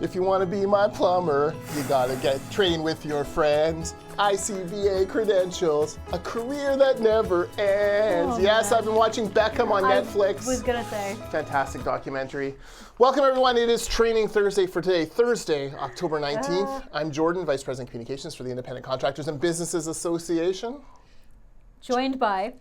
If you want to be my plumber, you gotta get trained with your friends. ICBA credentials, a career that never ends. Oh, yes, man. I've been watching Beckhams on Netflix. I was gonna say. Fantastic documentary. Welcome everyone, it is Training Thursday for today, Thursday, October 19th. I'm Jordan, Vice President Communications for the Independent Contractors and Businesses Association. Joined by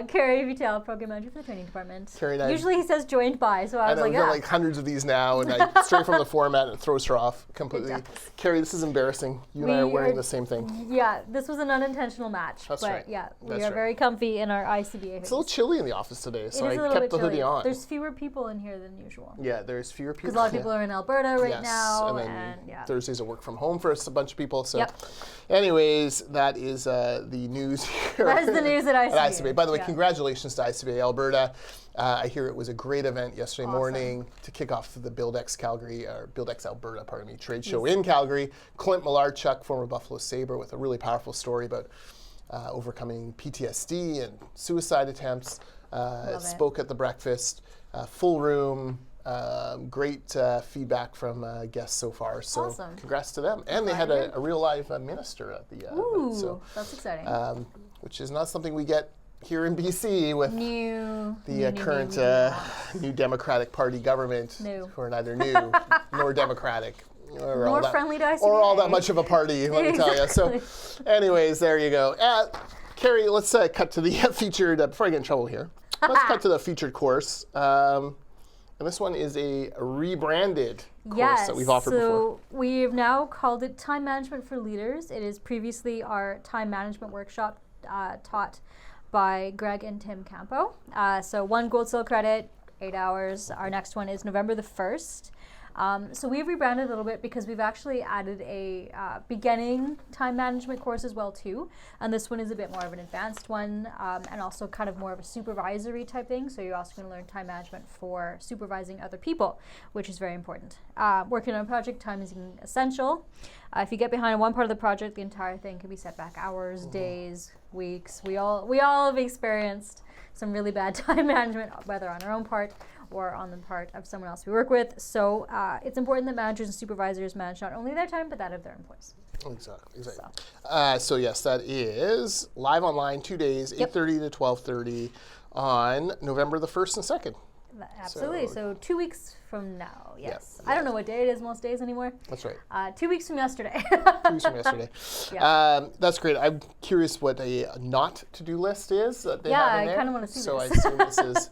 Kerry Vitel, Program Manager for the Training Department. Kerry and I- Usually he says joined by, so I was know, like, we've got yeah. like hundreds of these now, and I straight from the format, and it throws her off completely. It does. Kerry, this is embarrassing. You and I are wearing the same thing. Yeah, this was an unintentional match. That's but right. yeah, we That's are right. very comfy in our ICBA It's a little chilly in the office today, so It I is a little kept bit the hoodie chilly. on. There's fewer people in here than usual. Yeah, there's fewer people. Because a lot of people are in Alberta right Yes, now. and then yeah. Thursdays are work from home for a bunch of people. So, Yep. anyways, that is the news here. That is the news at ICBA. By the way, Yeah. congratulations to ICBA Alberta. I hear it was a great event yesterday Awesome. morning to kick off the BuildX Calgary, or BuildX Alberta, trade show in Calgary. Clint Malarchuk, former Buffalo Sabre, with a really powerful story about overcoming PTSD and suicide attempts. Spoke at the breakfast, full room. Great feedback from guests so far. So Awesome. congrats to them. And they had a real live minister at the Ooh, event. So, that's exciting. which is not something we get here in BC with the current new Democratic Party government, who are neither new nor democratic. More friendly to ICBA. Or all that much of a party, let me tell you. So anyways, there you go. Kerry, let's cut to the featured, before I get in trouble here, let's cut to the featured course. And this one is a rebranded course that we've offered before. So we've now called it Time Management for Leaders. It is previously our time management workshop taught by Greg and Tim Campo. So 1 Gold Seal credit, 8 hours. Our next one is November the 1st. So we've rebranded a little bit because we've actually added a beginning time management course as well too. And this one is a bit more of an advanced one and also kind of more of a supervisory type thing. So you're also going to learn time management for supervising other people, which is very important. Working on a project, time is essential. If you get behind on one part of the project, the entire thing can be set back hours, days, weeks. We all have experienced some really bad time management, whether on our own part or on the part of someone else we work with. So it's important that managers and supervisors manage not only their time, but that of their employees. Exactly. So yes, that is live online 2 days, 8:30 to 12:30 on November the 1st and 2nd. Absolutely. So 2 weeks from now, yes. I don't know what day it is most days anymore. That's right. 2 weeks from yesterday. 2 weeks from yesterday. That's great. I'm curious what a not to-do list is that they have in there. I kind of want to see so this. I assume this is,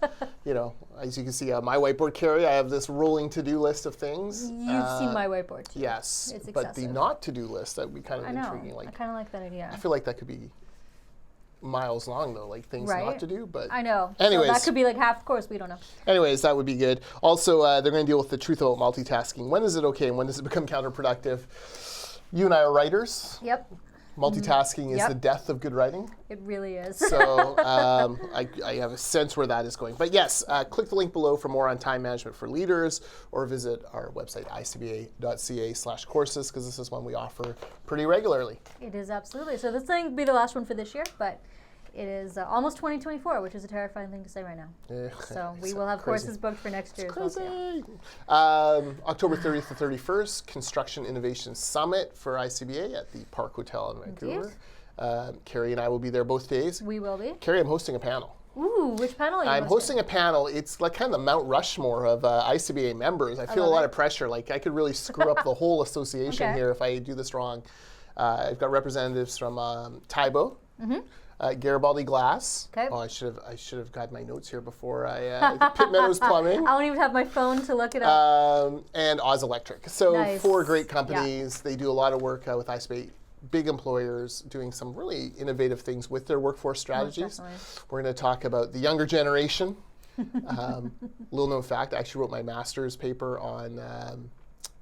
as you can see on my whiteboard, Kerry, I have this rolling to-do list of things. You've seen my whiteboard too. Yes. It's but the excessive. not to-do list, that would be kind of I know. intriguing. I kind of like that idea. I feel like that could be miles long though, like things not to do, but I know. Anyways, so that could be like half the course, we don't know. Anyways, that would be good. Also, they're going to deal with the truth about multitasking. When is it okay and when does it become counterproductive? You and I are writers. Yep. Multitasking is the death of good writing. It really is. So I have a sense where that is going. But yes, click the link below for more on time management for leaders, or visit our website, icba.ca/courses, because this is one we offer pretty regularly. It is, absolutely. So this thing will be the last one for this year, but it is almost 2024, which is a terrifying thing to say right now. So we will have courses booked for next year as well too. October 30th to 31st, Construction Innovation Summit for ICBA at the Park Hotel in Vancouver. Kerry and I will be there both days. We will be. Kerry, I'm hosting a panel. Ooh, which panel are you I'm hosting a panel. It's like kind of the Mount Rushmore of ICBA members. I feel a lot of pressure. Like I could really screw up the whole association here if I do this wrong. I've got representatives from Tybo. Garibaldi Glass. Oh, I should have got my notes here before I Pitt Meadows Plumbing. I don't even have my phone to look it up. And Oz Electric. So 4 great companies. They do a lot of work with ICBA, big employers, doing some really innovative things with their workforce strategies. We're going to talk about the younger generation. Little known fact, I actually wrote my master's paper on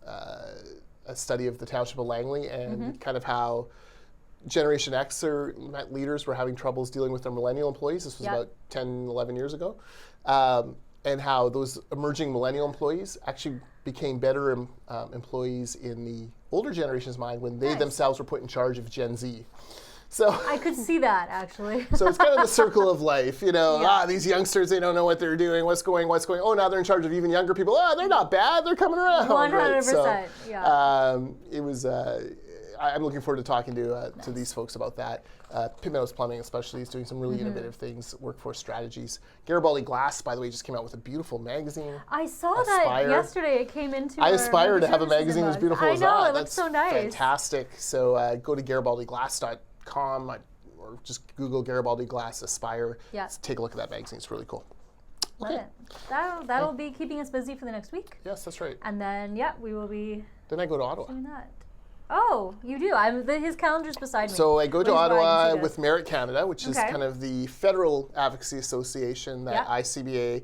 a study of the township of Langley and kind of how Generation X leaders were having troubles dealing with their millennial employees. This was about 10, 11 years ago. And how those emerging millennial employees actually became better employees in the older generation's mind when they themselves were put in charge of Gen Z. So I could see that actually. So it's kind of the circle of life, you know. Yeah. These youngsters, they don't know what they're doing. What's going? Oh, now they're in charge of even younger people. They're not bad. They're coming around. 100%. So, Yeah. it was. I'm looking forward to talking to these folks about that. Pitt Meadows Plumbing, especially, is doing some really innovative things, workforce strategies. Garibaldi Glass, by the way, just came out with a beautiful magazine. I saw Aspire. that yesterday. It came into. I our aspire to have a services magazine as inbox. beautiful I as know, that. it looks That's so nice. fantastic. So go to GaribaldiGlass.com or just Google Garibaldi Glass Aspire. Yeah. Take a look at that magazine. It's really cool. Love it. That'll be keeping us busy for the next week. Yes, that's right. And then we will be Then I go to Ottawa. doing that. Oh, you do. His calendar's beside me. So I go to What is riding Ottawa Suda? with Merit Canada, which is Okay. kind of the federal advocacy association that ICBA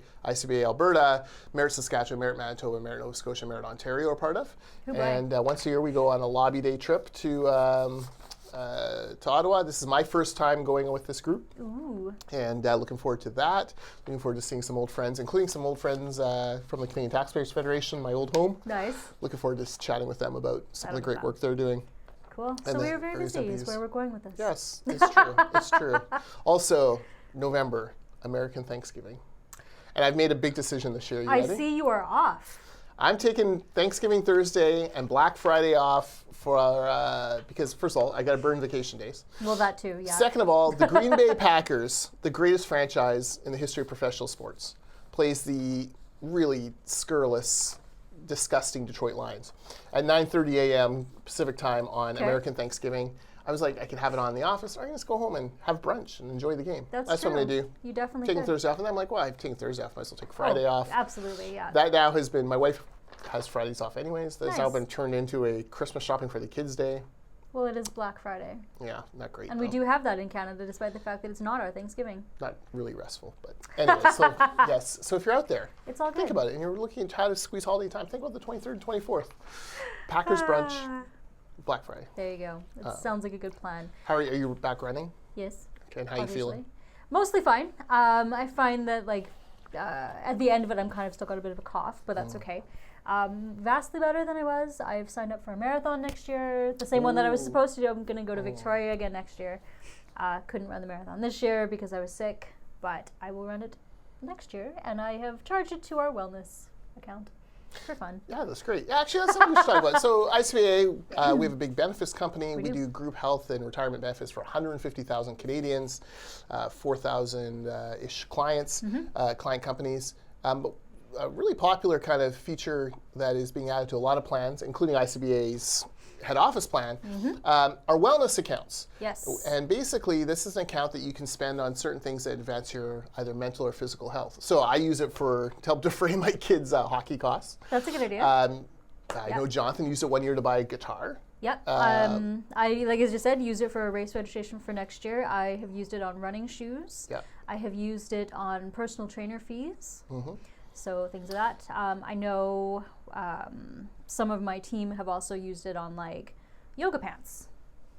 Alberta, Merit Saskatchewan, Merit Manitoba, Merit Nova Scotia, Merit Ontario are part of. And once a year we go on a lobby day trip to Ottawa. This is my first time going with this group. Ooh. And looking forward to that. Looking forward to seeing some old friends, including some old friends from the Canadian Taxpayers Federation, my old home. Nice. Looking forward to chatting with them about some of the That'll be great fun. work they're doing. Cool. So And we the are very areas busy that is these- where we're going with this. Yes, it's true. It's true. Also, November, American Thanksgiving. And I've made a big decision this year. You I ready? see you are off. I'm taking Thanksgiving Thursday and Black Friday off for because first of all, I got to burn vacation days. Well, that too, yeah. Second of all, the Green Bay Packers, the greatest franchise in the history of professional sports, plays the really scurrilous, disgusting Detroit Lions at 9:30 a.m. Pacific time on American Thanksgiving. I was like, I could have it on in the office, or I can just go home and have brunch and enjoy the game. That's what I'm going to do. You definitely Taking could. Thursday off, and I'm like, well, I've taken Thursday off, might as well take Friday off. Absolutely, yeah. That now has been, my wife has Fridays off anyways. That's now Nice. been turned into a Christmas shopping for the kids day. Well, it is Black Friday. Yeah, not great. And we do have that in Canada, despite the fact that it's not our Thanksgiving. Not really restful, but anyway, so yes. So if you're out there, It's all good. think about it, and you're looking at how to squeeze holiday time, think about the 23rd and 24th. Packers brunch, Black Friday. There you go. It sounds like a good plan. How are you back running? Yes. Okay, and how are you feeling? Mostly fine. I find that at the end of it, I'm kind of still got a bit of a cough, but that's okay. Vastly better than I was. I've signed up for a marathon next year, the same one that I was supposed to do. I'm going to go to Victoria again next year. Couldn't run the marathon this year because I was sick, but I will run it next year, and I have charged it to our wellness account for fun. Yeah, that's great. Actually, that's something we should talk about. So ICBA, we have a big benefits company. We do group health and retirement benefits for 150,000 Canadians, 4,000-ish clients, client companies. But a really popular kind of feature that is being added to a lot of plans, including ICBA's head office plan, are wellness accounts. Yes. And basically, this is an account that you can spend on certain things that advance your either mental or physical health. So I use it to help defray my kids' hockey costs. That's a good idea. I know Jonathan used it one year to buy a guitar. Yep. I, like as you said, use it for a race registration for next year. I have used it on running shoes. Yep. I have used it on personal trainer fees. So things of that. I know some of my team have also used it on like yoga pants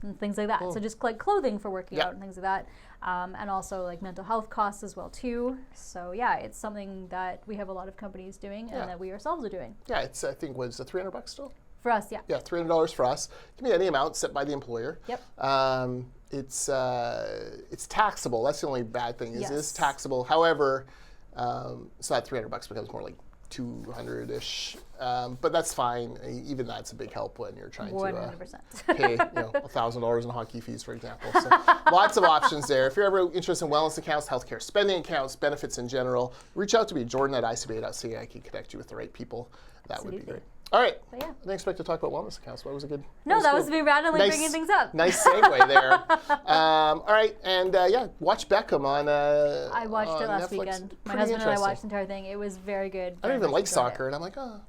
and things like that. So just like clothing for working out and things like that. And also like mental health costs as well too. So yeah, it's something that we have a lot of companies doing and that we ourselves are doing. Yeah, it's I think was it $300 still? For us, yeah. Yeah, $300 for us. It can be any amount set by the employer. Yep. It's taxable. That's the only bad thing. Yes. It is taxable. However, it's not $300. Becomes more like $200-ish. But that's fine. Even that's a big help when you're trying 100%. to pay $1,000 in hockey fees, for example. So lots of options there. If you're ever interested in wellness accounts, healthcare spending accounts, benefits in general, reach out to me, Jordan at icba.ca. I can connect you with the right people. That would be great. All right. But yeah. I didn't expect to talk about wellness accounts. What was a good? No, that was me randomly bringing things up. Nice segue there. All right, and watch Beckham on. I watched it last Netflix. weekend. My Pretty husband and I interesting. watched the entire thing. It was very good. I don't even like soccer, and I'm like, oh.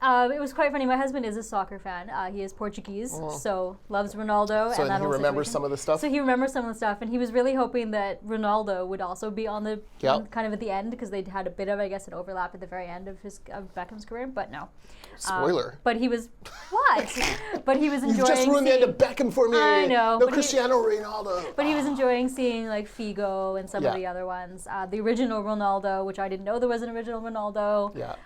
It was quite funny. My husband is a soccer fan. He is Portuguese, so loves Ronaldo. So and that he whole remembers situation. some of the stuff. So he remembers some of the stuff, and he was really hoping that Ronaldo would also be on the kind of at the end because they'd had a bit of, I guess, an overlap at the very end of Beckham's career. But no. Spoiler. But he was what? But he was enjoying. You've just ruined the end of Beckham for me. I know. No Cristiano Ronaldo. But he was enjoying seeing like Figo and some of Yeah. the other ones. The original Ronaldo, which I didn't know there was an original Ronaldo. Yeah.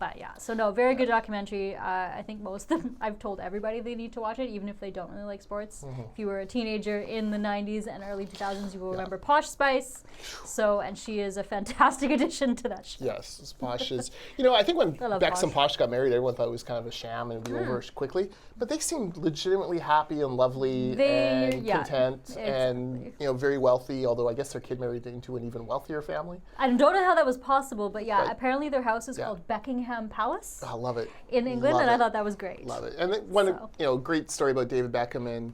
But yeah, so no, very good documentary. I think most of them, I've told everybody they need to watch it, even if they don't really like sports. If you were a teenager in the 90s and early 2000s, you will remember Posh Spice. So, and she is a fantastic addition to that show. Yes, Posh is, you know, I think when love Bex and Posh. Posh got married, everyone thought it was kind of a sham and it'd be over quickly. But they seemed legitimately happy and lovely and content and, you know, very wealthy, although I guess their kid married into an even wealthier family. I don't know how that was possible, but yeah, apparently their house is called Beckingham Palace. I love it. In England, Love and it. I thought that was great. Love it. And then you know, great story about David Beckham and, you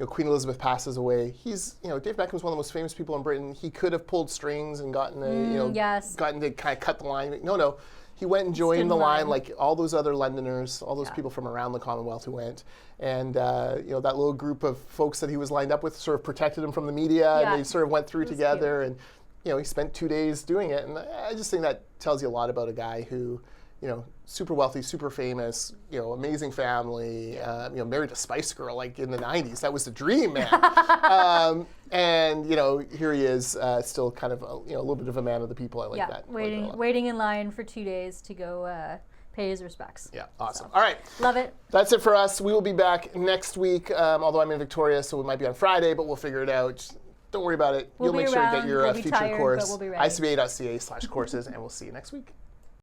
know, Queen Elizabeth passes away. He's, you know, David Beckham's one of the most famous people in Britain. He could have pulled strings and gotten a, you know, gotten to kind of cut the line. No. He went and joined the line like all those other Londoners, all those people from around the Commonwealth who went. And, you know, that little group of folks that he was lined up with sort of protected him from the media. And they sort of went through together. And, you know, he spent 2 days doing it. And I just think that tells you a lot about a guy who, you know, super wealthy, super famous, you know, amazing family, you know, married a Spice Girl like in the 90s. That was the dream, man. And, you know, here he is still kind of, you know, a little bit of a man of the people. I like that. Waiting in line for 2 days to go pay his respects. Yeah, awesome. So, all right. Love it. That's it for us. We will be back next week, although I'm in Victoria, so it might be on Friday, but we'll figure it out. Just don't worry about it. You'll make sure to get your featured course, icba.ca/courses, and we'll see you next week.